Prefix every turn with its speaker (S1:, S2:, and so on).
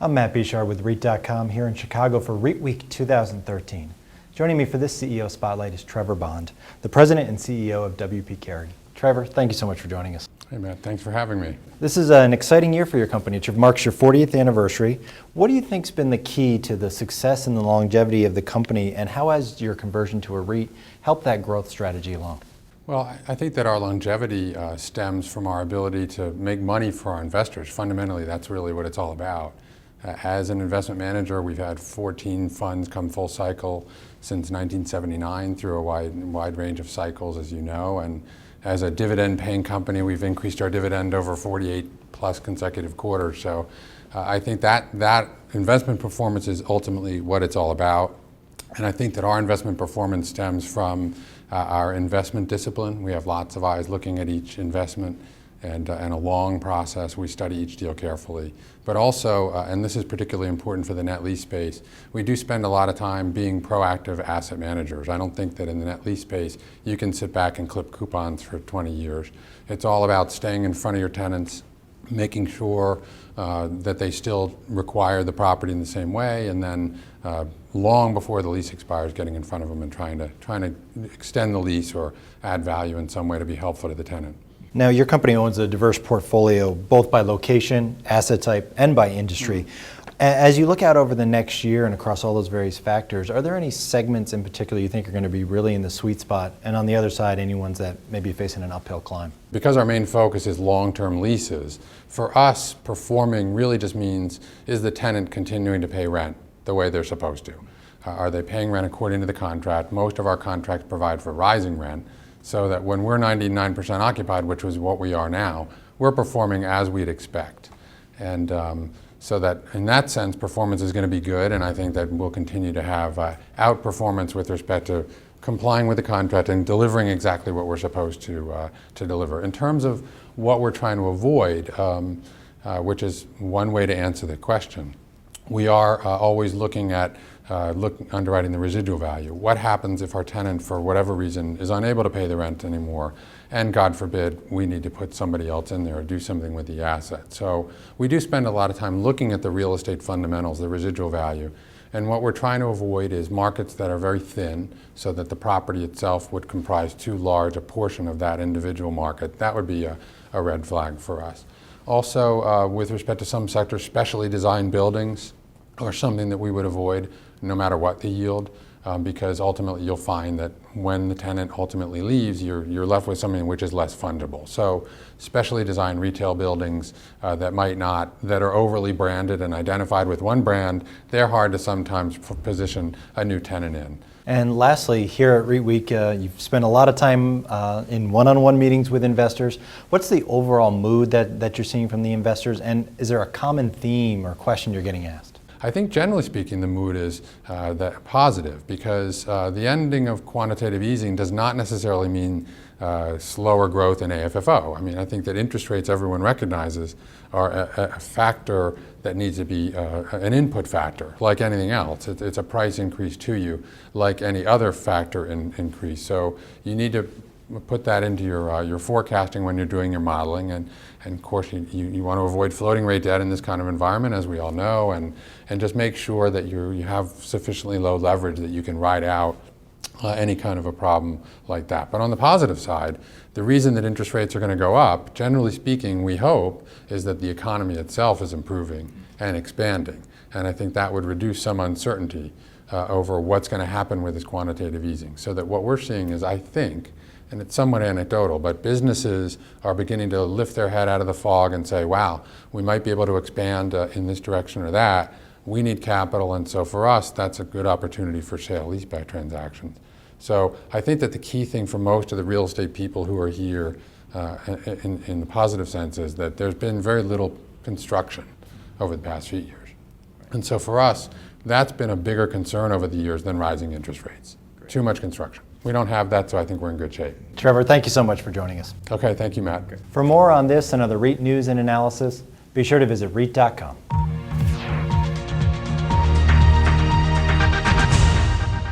S1: I'm Matt Bishar with REIT.com here in Chicago for REITWeek 2013. Joining me for this CEO Spotlight is Trevor Bond, the President and CEO of W.P. Carey. Trevor, thank you so much for joining us.
S2: Hey Matt, thanks for having me.
S1: This is an exciting year for your company. It marks your 40th anniversary. What do you think's been the key to the success and the longevity of the company, and how has your conversion to a REIT helped that growth strategy along?
S2: Well, I think that our longevity stems from our ability to make money for our investors. Fundamentally, that's really what it's all about. As an investment manager, we've had 14 funds come full cycle since 1979 through a wide range of cycles, as you know. And as a dividend-paying company, we've increased our dividend over 48 plus consecutive quarters. So I think that investment performance is ultimately what it's all about. And I think that our investment performance stems from our investment discipline. We have lots of eyes looking at each investment and a long process. We study each deal carefully. But also, and this is particularly important for the net lease space, we do spend a lot of time being proactive asset managers. I don't think that in the net lease space you can sit back and clip coupons for 20 years. It's all about staying in front of your tenants, making sure that they still require the property in the same way, and then long before the lease expires, getting in front of them and trying to extend the lease or add value in some way to be helpful to the tenant.
S1: Now, your company owns a diverse portfolio, both by location, asset type, and by industry. As you look out over the next year and across all those various factors, are there any segments in particular you think are going to be really in the sweet spot? And on the other side, any ones that may be facing an uphill climb?
S2: Because our main focus is long-term leases, for us, performing really just means, is the tenant continuing to pay rent the way they're supposed to? Are they paying rent according to the contract? Most of our contracts provide for rising rent, so that when we're 99% occupied, which is what we are now, we're performing as we'd expect. And so that in that sense, performance is going to be good, and I think that we'll continue to have outperformance with respect to complying with the contract and delivering exactly what we're supposed to deliver. In terms of what we're trying to avoid, which is one way to answer the question, we are always looking at underwriting the residual value. What happens if our tenant, for whatever reason, is unable to pay the rent anymore, and God forbid, we need to put somebody else in there or do something with the asset. So we do spend a lot of time looking at the real estate fundamentals, the residual value, and what we're trying to avoid is markets that are very thin, so that the property itself would comprise too large a portion of that individual market. That would be a red flag for us. Also, with respect to some sectors, specially designed buildings are something that we would avoid no matter what the yield, because ultimately you'll find that when the tenant ultimately leaves, you're left with something which is less fungible. So specially designed retail buildings that are overly branded and identified with one brand, they're hard to sometimes position a new tenant in.
S1: And lastly, here at REITweek, you've spent a lot of time in one-on-one meetings with investors. What's the overall mood that you're seeing from the investors, and is there a common theme or question you're getting asked?
S2: I think generally speaking the mood is that positive, because the ending of quantitative easing does not necessarily mean slower growth in AFFO. I mean, I think that interest rates, everyone recognizes, are a factor that needs to be an input factor, like anything else. It's a price increase to you, like any other factor increase. So you need to put that into your forecasting when you're doing your modeling, and of course you want to avoid floating rate debt in this kind of environment, as we all know, and just make sure that you have sufficiently low leverage that you can ride out any kind of a problem like that. But on the positive side, the reason that interest rates are going to go up, generally speaking, we hope, is that the economy itself is improving and expanding, and I think that would reduce some uncertainty over what's going to happen with this quantitative easing. So that what we're seeing is, I think, and it's somewhat anecdotal, but businesses are beginning to lift their head out of the fog and say, wow, we might be able to expand in this direction or that. We need capital, and so for us, that's a good opportunity for sale-leaseback transactions. So I think that the key thing for most of the real estate people who are here in the positive sense is that there's been very little construction over the past few years. And so for us, that's been a bigger concern over the years than rising interest rates. Great. Too much construction. We don't have that, so I think we're in good shape.
S1: Trevor, thank you so much for joining us.
S2: Okay, thank you, Matt.
S1: For more on this and other REIT news and analysis, be sure to visit REIT.com.